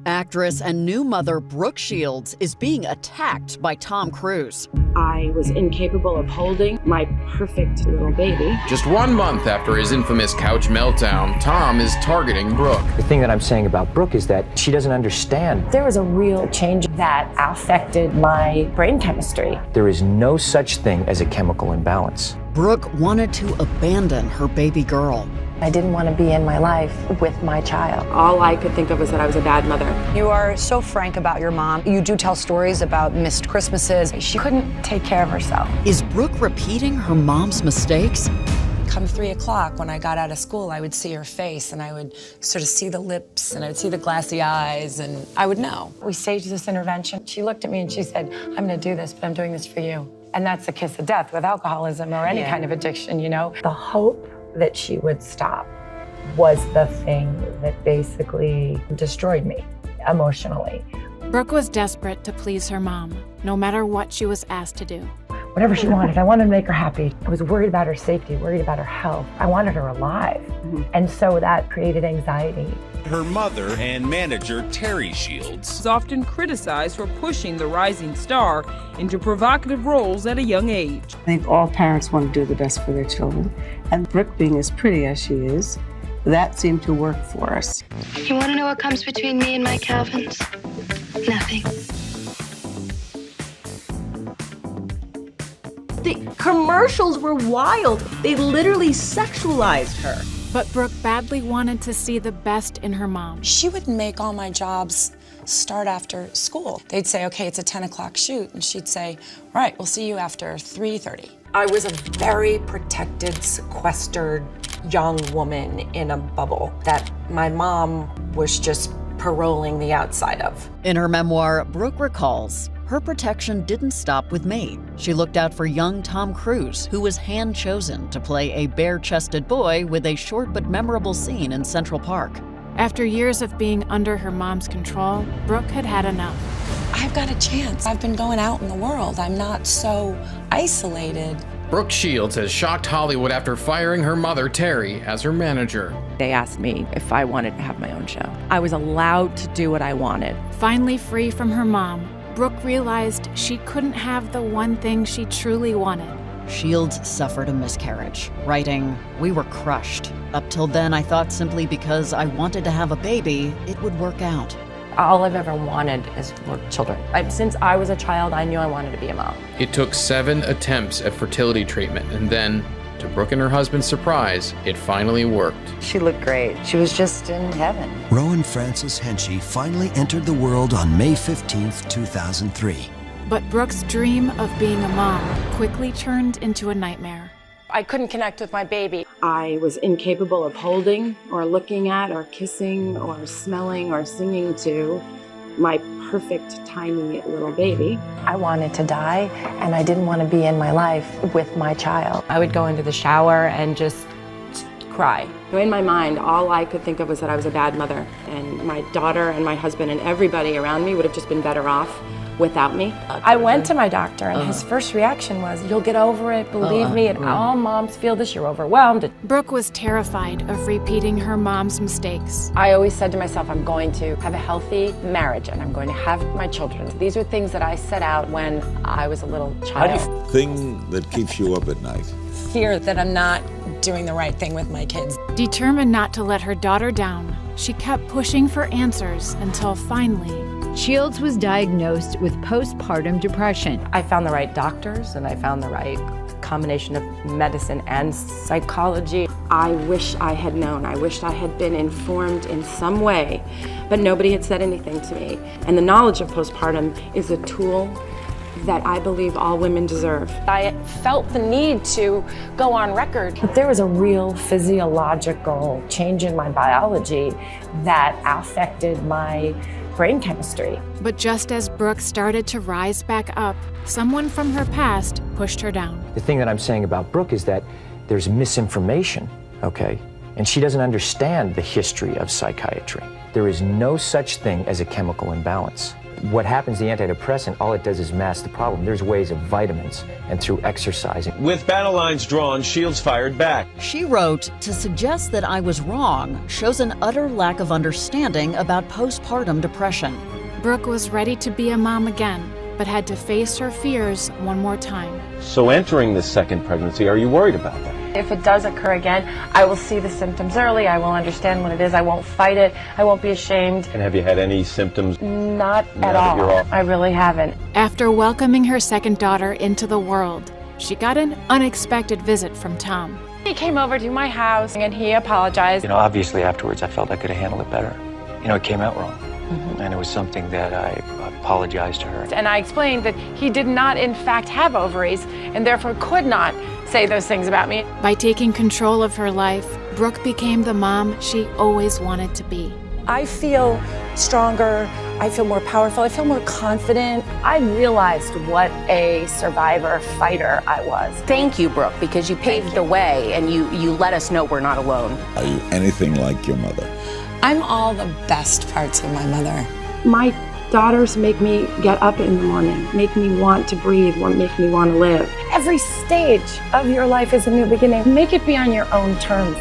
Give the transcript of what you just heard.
Actress and new mother Brooke Shields is being attacked by Tom Cruise. I was incapable of holding my perfect little baby. Just 1 month after his infamous couch meltdown, Tom is targeting Brooke. The thing that I'm saying about Brooke is that she doesn't understand. There was a real change that affected my brain chemistry. There is no such thing as a chemical imbalance. Brooke wanted to abandon her baby girl. I didn't want to be in my life with my child. All I could think of was that I was a bad mother. You are so frank about your mom. You do tell stories about missed Christmases. She couldn't take care of herself. Is Brooke repeating her mom's mistakes? Come 3 o'clock when I got out of school, I would see her face and I would sort of see the lips and I would see the glassy eyes and I would know. We staged this intervention. She looked at me and she said, I'm going to do this, but I'm doing this for you. And that's the kiss of death with alcoholism or any kind of addiction, you know? The hope that she would stop was the thing that basically destroyed me emotionally. Brooke was desperate to please her mom, no matter what she was asked to do. Whatever she wanted, I wanted to make her happy. I was worried about her safety, worried about her health. I wanted her alive. And so that created anxiety. Her mother and manager, Terry Shields, is often criticized for pushing the rising star into provocative roles at a young age. I think all parents want to do the best for their children. And Brooke, being as pretty as she is, that seemed to work for us. You want to know what comes between me and my Calvins? Nothing. The commercials were wild. They literally sexualized her. But Brooke badly wanted to see the best in her mom. She would make all my jobs start after school. They'd say, okay, it's a 10 o'clock shoot. And she'd say, all right, we'll see you after 3:30. I was a very protected, sequestered young woman in a bubble that my mom was just paroling the outside of. In her memoir, Brooke recalls, her protection didn't stop with me. She looked out for young Tom Cruise, who was hand-chosen to play a bare-chested boy with a short but memorable scene in Central Park. After years of being under her mom's control, Brooke had had enough. I've got a chance. I've been going out in the world. I'm not so isolated. Brooke Shields has shocked Hollywood after firing her mother, Terry, as her manager. They asked me if I wanted to have my own show. I was allowed to do what I wanted. Finally free from her mom, Brooke realized she couldn't have the one thing she truly wanted. Shields suffered a miscarriage, writing, "We were crushed. Up till then, I thought simply because I wanted to have a baby, it would work out." All I've ever wanted is for children. Since I was a child, I knew I wanted to be a mom. It took 7 attempts at fertility treatment, and then, to Brooke and her husband's surprise, it finally worked. She looked great. She was just in heaven. Rowan Francis Henchy finally entered the world on May 15th, 2003. But Brooke's dream of being a mom quickly turned into a nightmare. I couldn't connect with my baby. I was incapable of holding or looking at or kissing or smelling or singing to my perfect tiny little baby. I wanted to die, and I didn't want to be in my life with my child. I would go into the shower and just cry. In my mind, all I could think of was that I was a bad mother, and my daughter and my husband and everybody around me would have just been better off without me. I went to my doctor, and his first reaction was, "You'll get over it, believe me, and all moms feel this, you're overwhelmed." Brooke was terrified of repeating her mom's mistakes. I always said to myself, I'm going to have a healthy marriage, and I'm going to have my children. These are things that I set out when I was a little child. Thing that keeps you up at night? Fear that I'm not doing the right thing with my kids. Determined not to let her daughter down, she kept pushing for answers until finally, Shields was diagnosed with postpartum depression. I found the right doctors, and I found the right combination of medicine and psychology. I wish I had known. I wished I had been informed in some way, but nobody had said anything to me. And the knowledge of postpartum is a tool that I believe all women deserve. I felt the need to go on record. But there was a real physiological change in my biology that affected my brain chemistry. But just as Brooke started to rise back up, someone from her past pushed her down. The thing that I'm saying about Brooke is that there's misinformation, okay? And she doesn't understand the history of psychiatry. There is no such thing as a chemical imbalance. What happens, the antidepressant, all it does is mask the problem. There's ways of vitamins and through exercising. With battle lines drawn, Shields fired back. She wrote, "To suggest that I was wrong shows an utter lack of understanding about postpartum depression." Brooke was ready to be a mom again, but had to face her fears one more time. So entering this second pregnancy, are you worried about that? If it does occur again, I will see the symptoms early. I will understand what it is. I won't fight it. I won't be ashamed. And have you had any symptoms? Not at all. I really haven't. After welcoming her second daughter into the world, she got an unexpected visit from Tom. He came over to my house and he apologized. Obviously afterwards I felt I could have handled it better. It came out wrong. And it was something that I apologized to her. And I explained that he did not, in fact, have ovaries and therefore could not say those things about me. By taking control of her life, Brooke became the mom she always wanted to be. I feel stronger. I feel more powerful. I feel more confident. I realized what a survivor fighter I was. Thank you, Brooke, because you paved the way and you let us know we're not alone. Are you anything like your mother? I'm all the best parts of my mother. My daughters make me get up in the morning, make me want to breathe, make me want to live. Every stage of your life is a new beginning. Make it be on your own terms.